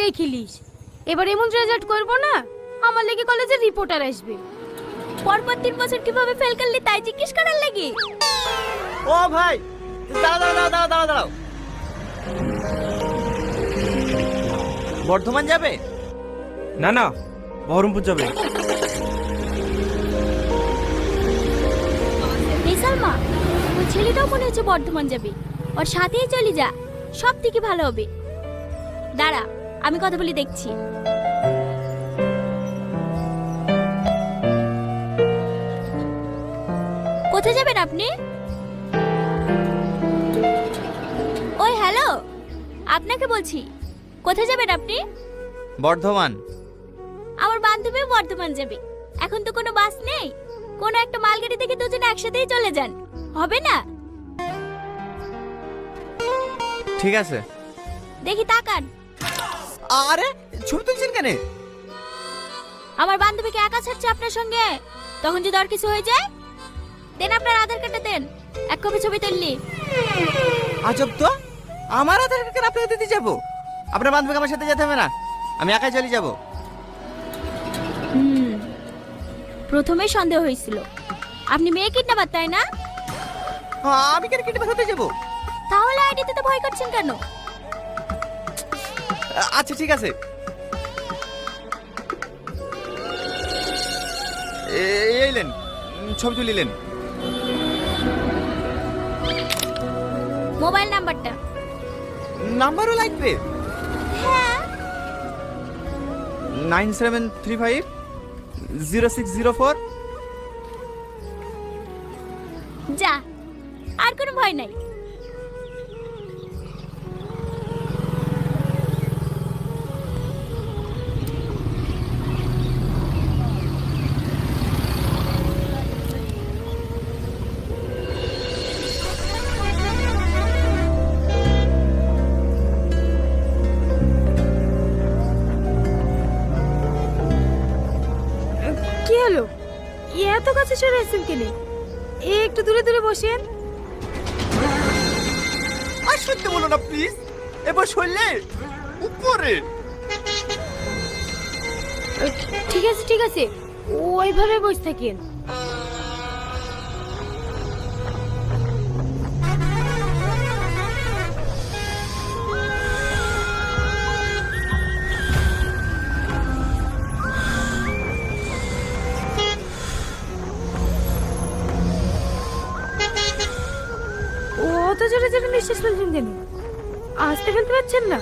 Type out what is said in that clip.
একটাই খেলিস। এবার এমন রেজাল্ট করবো না আমার লেগে কলেজের রিপোর্টার আসবে। পরপর 3 বছর কিভাবে ফেল করলি তাই জিজ্ঞেস করার লাগি। ও ভাই, দাঁড়াও। বর্ধমান যাবে? না না, বহরমপুর যাবে। এই সালমা, ওই ছেলেটাও মনে হচ্ছে বর্ধমান যাবে। ওর সাথেই চলে যা, সব থেকে ভালো হবে। দাঁড়া, আমি কথা বলি দেখছি। কোথায় যাবেন আপনি? ওই হ্যালো, আপনাকে বলছি, কোথায় যাবেন আপনি? বর্ধমান। আমার বান্ধবীও বর্ধমান যাবে। এখন তো কোনো বাস নেই, কোনো একটা মালগাড়ি থেকে দুজনে একসাথেই চলে যান, হবে না? ঠিক আছে। দেখি তাকান। আরে ছবি তুলছেন কেন? আমার বান্ধবীকে একা ছাড়ছে আপনার সঙ্গে, তখন যদি আর কিছু হয়ে যায়। দেন আপনার আধার কার্ডটা দেন, এক কপি ছবি তুললি। আজব তো, আমার আধার কার্ড আপনাকে দিতে যাবো? আপনার বান্ধবীকে আমার সাথে যেতে হবে না, আমি একাই চলে যাবো। প্রথমেই সন্দেহ হয়েছিল আপনি মেয়ে কিডন্যাপার, তাই না? আমি কেন কিডন্যাপার হতে যাবো? তাহলে আইডিতে তো ভয় করছেন কেন? আচ্ছা ঠিক আছে, এইলেন ছবি তুলিলেন। মোবাইল নাম্বারটা। নাম্বারও লাগবে? হ্যাঁ। 97350604। যা, আর কোনো ভয় নাই। কি হলো, এত কাছে সরে আসছেন কেন? একটু দূরে দূরে বসেন। আর সত্যি বলো না প্লিজ, এবার শুনলে উপরে। ঠিক আছে, ওইভাবে বসে থাকেন। অত জোরে জোরে নিঃশ্বাস ফেলছেন কেন? আসতে ফেলতে পারছেন না?